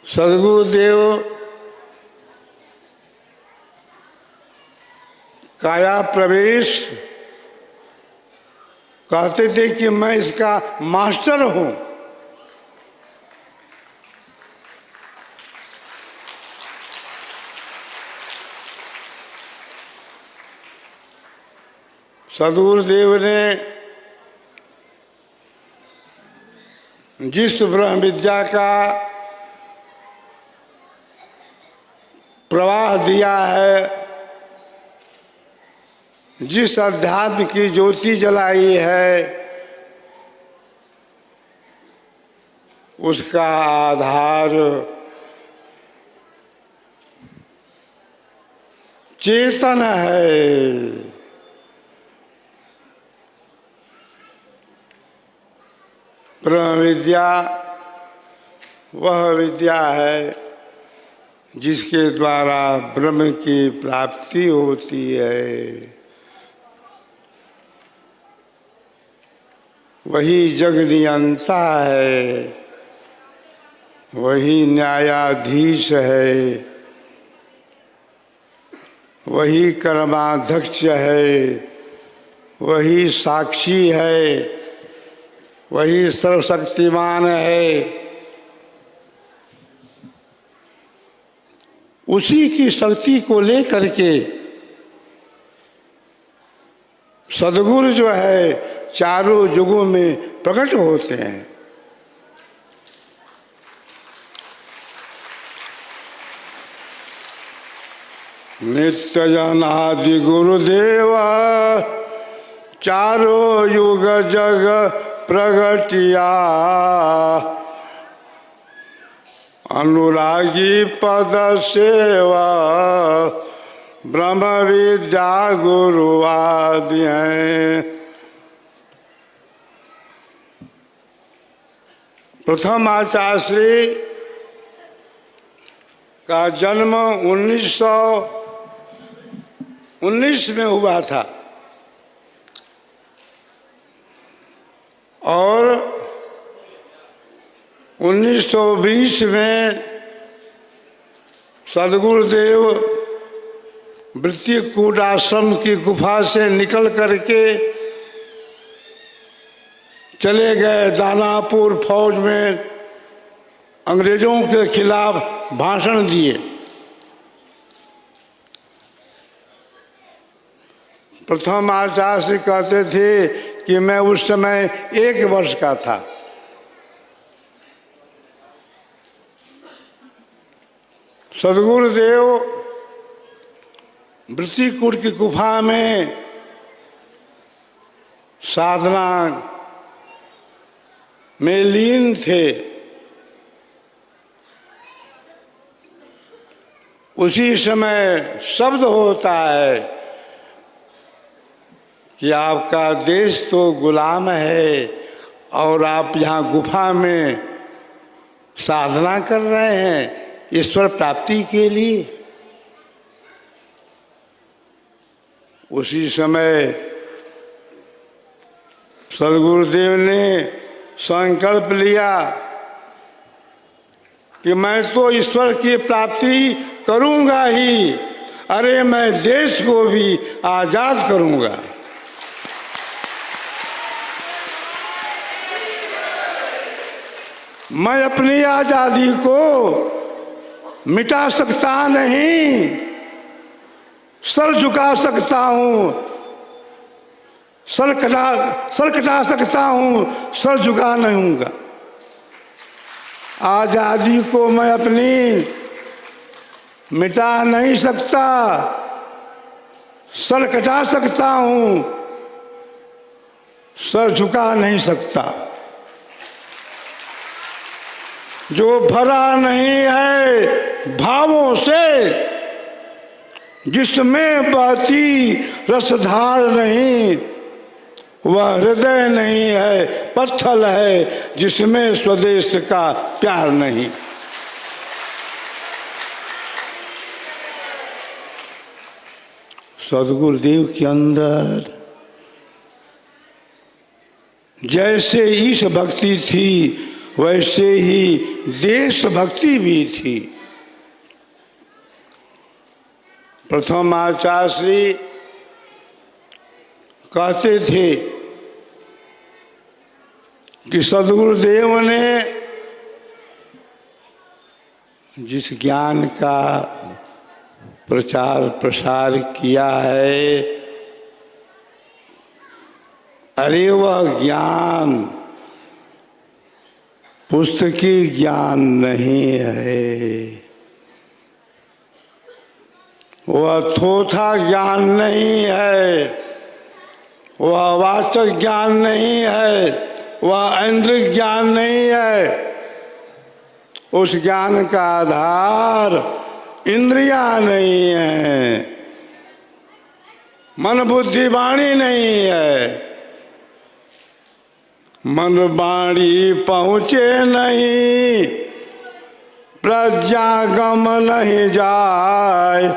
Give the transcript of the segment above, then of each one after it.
सदगुरुदेव काया प्रवेश कहते थे कि मैं इसका मास्टर हूं। सदगुरुदेव ने जिस ब्रह्म विद्या का प्रवाह दिया है, जिस अध्यात्म की ज्योति जलाई है, उसका आधार चेतन है। ब्रह्म विद्या वह विद्या है जिसके द्वारा ब्रह्म की प्राप्ति होती है। वही जग नियंता है, वही न्यायाधीश है, वही कर्माध्यक्ष है, वही साक्षी है, वही सर्वशक्तिमान है। उसी की शक्ति को लेकर के सद्गुरु जो है चारों युगों में प्रकट होते हैं। नित्य जनादि गुरुदेवा चारों युग जग प्रगटिया, अनुरागी पद सेवा ब्रह्म विद्या गुरुवादि हैं। प्रथम आचार्य का जन्म 1919 में हुआ था और 1920 में सदगुरुदेव वृत्तिकूट आश्रम की गुफा से निकल करके चले गए दानापुर फौज में, अंग्रेजों के खिलाफ भाषण दिए। प्रथम आचार्य कहते थे कि मैं उस समय 1 वर्ष का था। सदगुरुदेव वृत्तिकूट की गुफा में साधना में लीन थे। उसी समय शब्द होता है कि आपका देश तो गुलाम है और आप यहाँ गुफा में साधना कर रहे हैं ईश्वर प्राप्ति के लिए। उसी समय सदगुरुदेव ने संकल्प लिया कि मैं तो ईश्वर की प्राप्ति करूंगा ही, अरे मैं देश को भी आजाद करूंगा। मैं अपनी आजादी को मिटा सकता नहीं, सर झुका सकता हूं, सर कटा सकता हूं, सर झुका नहीं हूँगा। आजादी को मैं अपनी मिटा नहीं सकता, सर कटा सकता हूं, सर झुका नहीं सकता। जो भरा नहीं है भावों से, जिसमें बहती रसधार नहीं, वह हृदय नहीं है, पत्थर है जिसमें स्वदेश का प्यार नहीं। सदगुरुदेव के अंदर जैसे ईश भक्ति थी वैसे ही देशभक्ति भी थी। प्रथम आचार्य श्री कहते थे कि सद्गुरुदेव ने जिस ज्ञान का प्रचार प्रसार किया है, अरे वह ज्ञान पुस्तकी ज्ञान नहीं है, वह थोथा ज्ञान नहीं है, वह वाचक ज्ञान नहीं है, वह ऐन्द्रिक ज्ञान नहीं है। उस ज्ञान का आधार इंद्रियां नहीं है, मन बुद्धि वाणी नहीं है। मन वाणी पहुँचे नहीं, प्रज्ञागम नहीं जाए,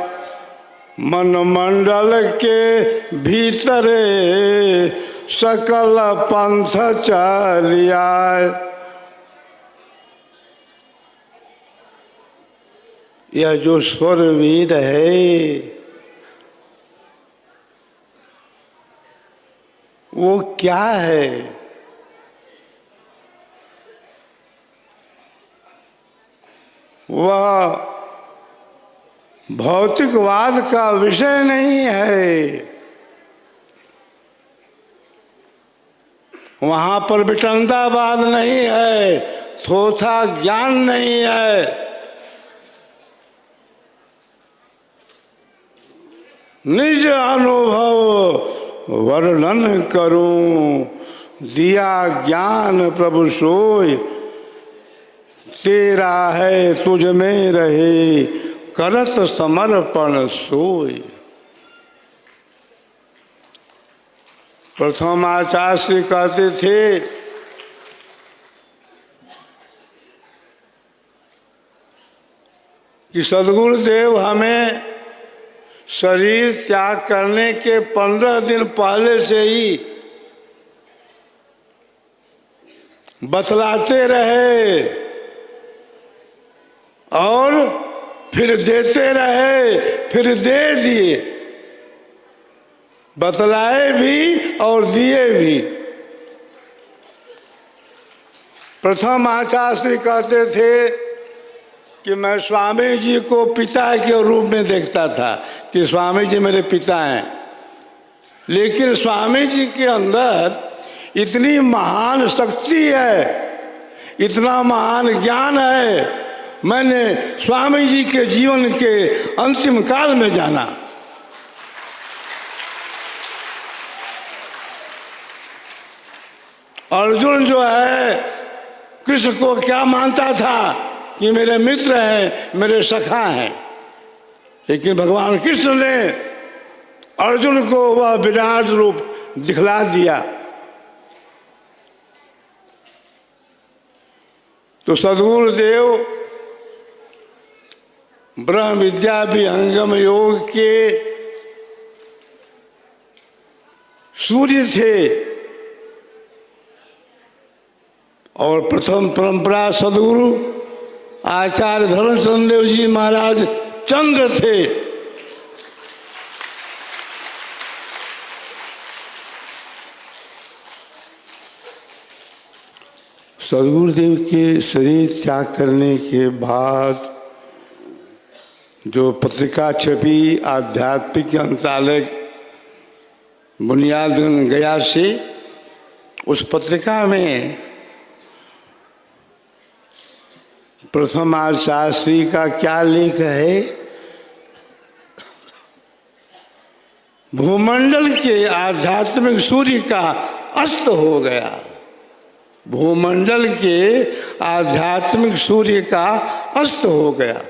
मन मंडल के भीतर सकल पंथ चल आए। यह जो स्वर वेद है वो क्या है? वह भौतिकवाद का विषय नहीं है, वहाँ पर विटंतावाद नहीं है, थोथा ज्ञान नहीं है। निज अनुभव वर्णन करूं, दिया ज्ञान प्रभु सोय, तेरा है तुझ में रहे, करत समर्पण सोय। प्रथम आचार्य श्री कहते थे कि सद्गुरुदेव हमें शरीर त्याग करने के 15 दिन पहले से ही बतलाते रहे और फिर देते रहे, फिर दे दिए, बतलाए भी और दिए भी। प्रथम आचार्य श्री कहते थे कि मैं स्वामी जी को पिता के रूप में देखता था कि स्वामी जी मेरे पिता हैं, लेकिन स्वामी जी के अंदर इतनी महान शक्ति है, इतना महान ज्ञान है, मैंने स्वामी जी के जीवन के अंतिम काल में जाना। अर्जुन जो है कृष्ण को क्या मानता था कि मेरे मित्र हैं, मेरे सखा हैं, लेकिन भगवान कृष्ण ने अर्जुन को वह विराट रूप दिखला दिया। तो सद्गुरुदेव ब्रह्म विद्या विहंगम योग के सूर्य थे और प्रथम परंपरा सद्गुरु आचार्य धर्मचंद्र देव जी महाराज चंद्र थे। सद्गुरुदेव के शरीर त्याग करने के बाद जो पत्रिका छपी आध्यात्मिक ग्रंथालय बुनियादगंज गया से, उस पत्रिका में प्रथम आचार्य श्री का क्या लेख है? भूमंडल के आध्यात्मिक सूर्य का अस्त हो गया। भूमंडल के आध्यात्मिक सूर्य का अस्त हो गया।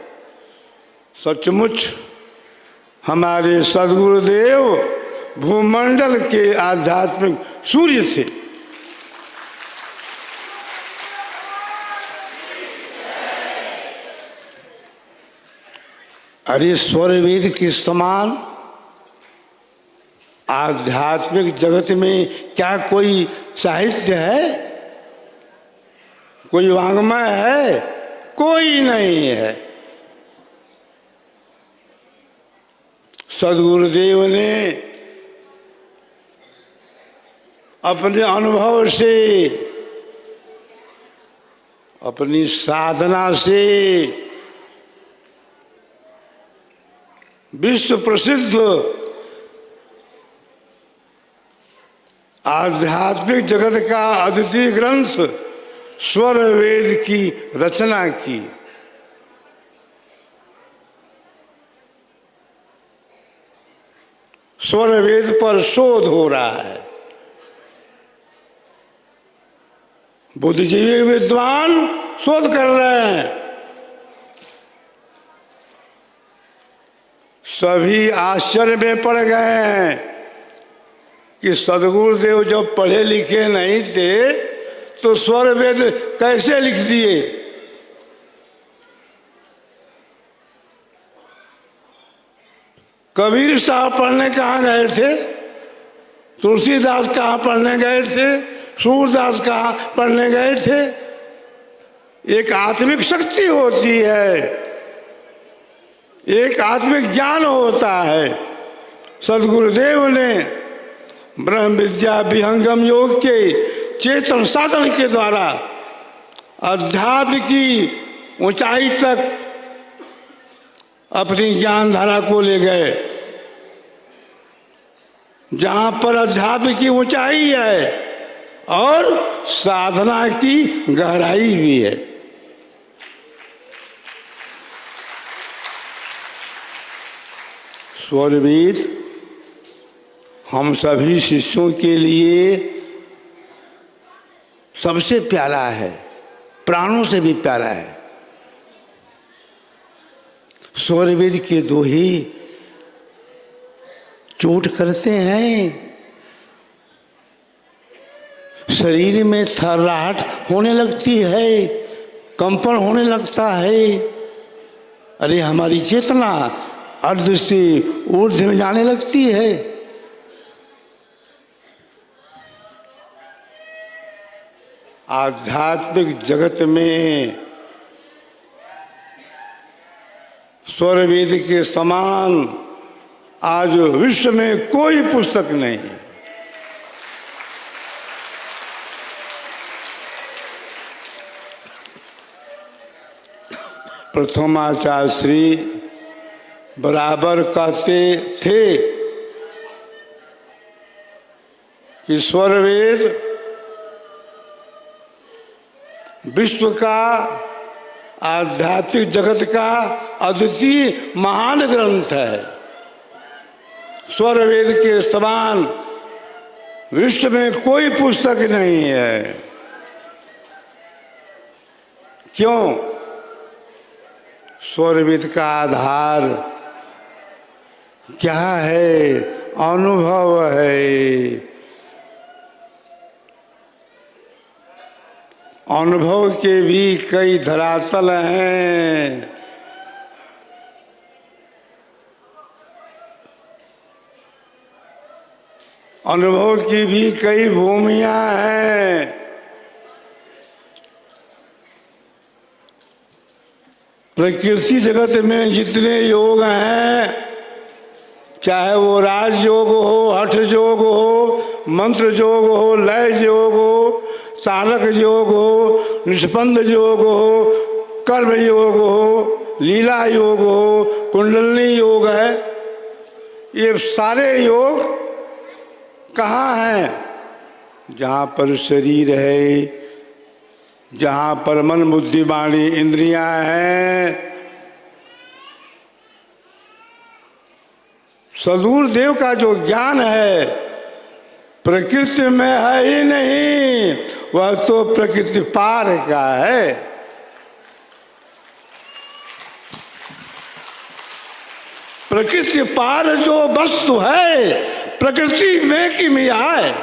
सचमुच हमारे सद्गुरुदेव भूमंडल के आध्यात्मिक सूर्य थे। अरे स्वर वेद के समान आध्यात्मिक जगत में क्या कोई साहित्य है? कोई वाङ्मय है? कोई नहीं है। सद्गुरुदेव ने अपने अनुभव से, अपनी साधना से विश्व प्रसिद्ध आध्यात्मिक जगत का अद्वितीय ग्रंथ स्वर वेद की रचना की। स्वर वेद पर शोध हो रहा है। बुद्धिजीवी विद्वान शोध कर रहे हैं। सभी आश्चर्य में पड़ गए हैं कि सद्गुरुदेव जब पढ़े लिखे नहीं थे तो स्वर वेद कैसे लिख दिए। कबीर साहब पढ़ने कहाँ गए थे? तुलसीदास कहाँ पढ़ने गए थे? सूरदास कहाँ पढ़ने गए थे? एक आत्मिक शक्ति होती है, एक आत्मिक ज्ञान होता है। सद्गुरुदेव ने ब्रह्म विद्या विहंगम योग के चेतन साधन के द्वारा अध्यात्म की ऊंचाई तक अपनी ज्ञान धारा को ले गए। जहाँ पर अध्यात्म की ऊंचाई है और साधना की गहराई भी है। स्वर वेद हम सभी शिष्यों के लिए सबसे प्यारा है, प्राणों से भी प्यारा है। स्वर वेद के दोहे चोट करते हैं, शरीर में थर्राहट होने लगती है, कंपन होने लगता है। अरे हमारी चेतना अर्ध से ऊर्ध्व में जाने लगती है। आध्यात्मिक जगत में स्वर वेद के समान आज विश्व में कोई पुस्तक नहीं। प्रथमाचार्य श्री बराबर कहते थे कि स्वर वेद विश्व का, आध्यात्मिक जगत का अद्वितीय महान ग्रंथ है। स्वर वेद के समान विश्व में कोई पुस्तक नहीं है। क्यों? स्वर वेद का आधार क्या है? अनुभव है। अनुभव के भी कई धरातल हैं। अनुभव की भी कई भूमियां हैं। प्रकृति जगत में जितने योग हैं, चाहे वो राज योग हो, हठ योग हो, मंत्र योग हो, लय योग हो, तारक योग हो, निष्पन्द योग हो, कर्म योग हो, लीला योग हो, कुंडलनी योग है, ये सारे योग कहाँ हैं? जहाँ पर शरीर है, जहाँ पर मन बुद्धि वाणी इंद्रियां हैं। सद्गुरुदेव का जो ज्ञान है प्रकृति में है ही नहीं, वह तो प्रकृति पार का है। प्रकृति पार जो वस्तु है प्रकृति में की मिया है।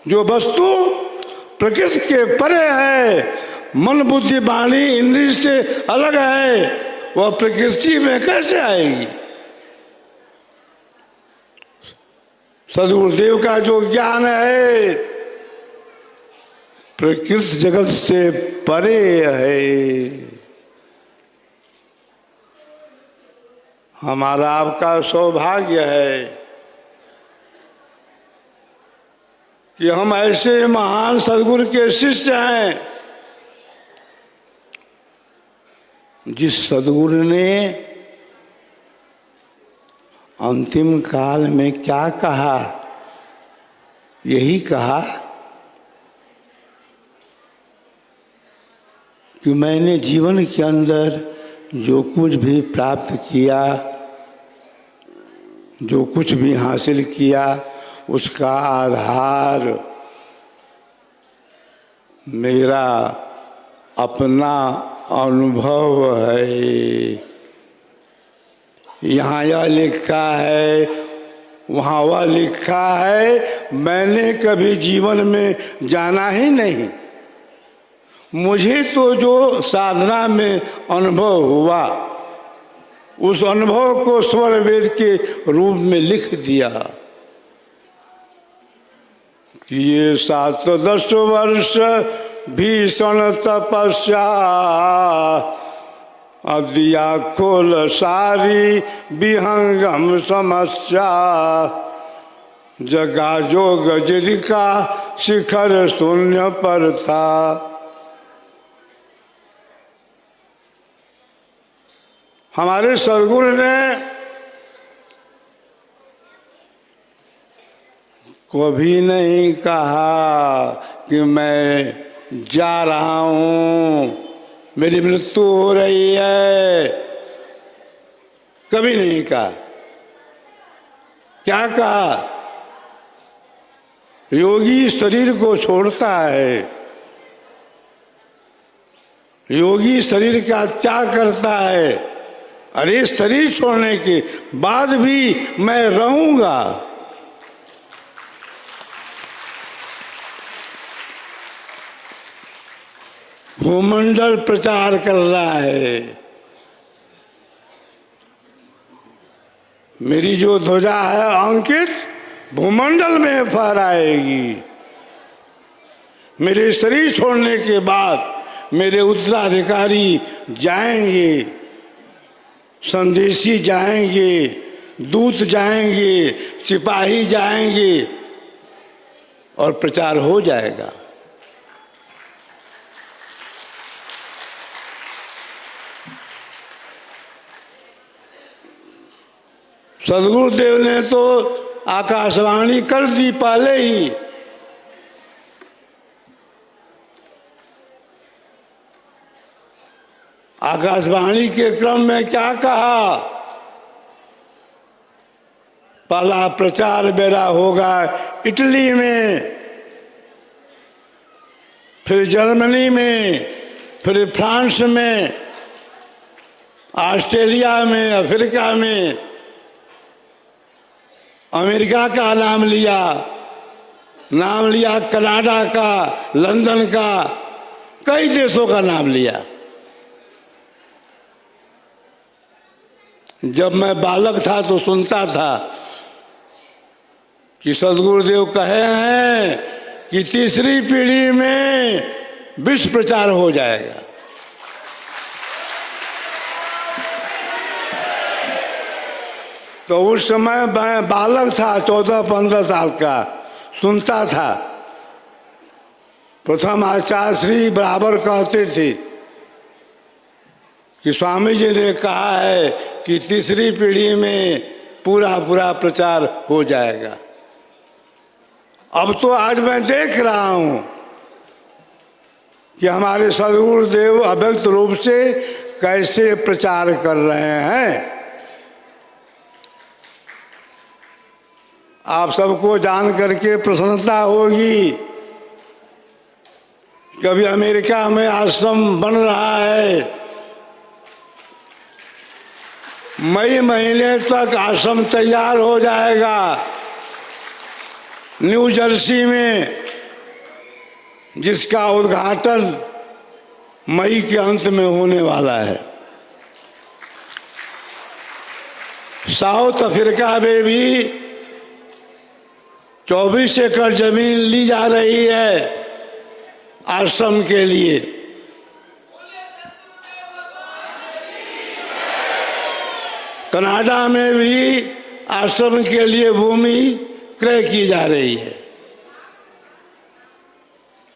जो वस्तु प्रकृति के परे है, मन बुद्धि वाणी इंद्रिय से अलग है, वह प्रकृति में कैसे आएगी? सद्गुरुदेव का जो ज्ञान है प्रकृति जगत से परे है। हमारा आपका सौभाग्य है कि हम ऐसे महान सद्गुरु के शिष्य हैं जिस सद्गुरु ने अंतिम काल में क्या कहा, यही कहा कि मैंने जीवन के अंदर जो कुछ भी प्राप्त किया, जो कुछ भी हासिल किया, उसका आधार मेरा अपना अनुभव है। यहाँ यह लिखा है, वहाँ वह लिखा है, मैंने कभी जीवन में जाना ही नहीं। मुझे तो जो साधना में अनुभव हुआ, उस अनुभव को स्वर वेद के रूप में लिख दिया कि ये 7-10 वर्ष भीषण तपस्या, अदिया खोल सारी विहंगम समस्या, जगा जोग जिनका शिखर शून्य पर था। हमारे सद्गुरु ने कभी नहीं कहा कि मैं जा रहा हूँ, मेरी मृत्यु हो रही है, कभी नहीं कहा। क्या कहा? योगी शरीर को छोड़ता है, योगी शरीर का त्याग करता है। अरे शरीर छोड़ने के बाद भी मैं रहूंगा। भूमंडल प्रचार कर रहा है। मेरी जो ध्वजा है अंकित, भूमंडल में फहराएगी। मेरे शरीर छोड़ने के बाद मेरे उत्तराधिकारी जाएंगे, संदेशी जाएंगे, दूत जाएंगे, सिपाही जाएंगे और प्रचार हो जाएगा। सद्गुरुदेव ने तो आकाशवाणी कर दी पहले ही। आकाशवाणी के क्रम में क्या कहा? पहला प्रचार मेरा होगा इटली में, फिर जर्मनी में, फिर फ्रांस में, ऑस्ट्रेलिया में, अफ्रीका में, अमेरिका का नाम लिया कनाडा का, लंदन का, कई देशों का नाम लिया। जब मैं बालक था तो सुनता था कि सद्गुरुदेव कहे हैं कि तीसरी पीढ़ी में विश्व प्रचार हो जाएगा। तो उस समय मैं बालक था, 14-15 साल का, सुनता था। प्रथम आचार्य श्री बराबर कहते थे कि स्वामी जी ने कहा है कि तीसरी पीढ़ी में पूरा प्रचार हो जाएगा। अब तो आज मैं देख रहा हूँ कि हमारे सद्गुरुदेव अव्यक्त रूप से कैसे प्रचार कर रहे हैं। आप सबको जान करके प्रसन्नता होगी। कभी अमेरिका में आश्रम बन रहा है, मई महीने तक आश्रम तैयार हो जाएगा। न्यू जर्सी में, जिसका उद्घाटन मई के अंत में होने वाला है। साउथ अफ्रीका में भी 24 एकड़ जमीन ली जा रही है। आश्रम के लिए। कनाडा में भी आश्रम के लिए भूमि क्रय की जा रही है।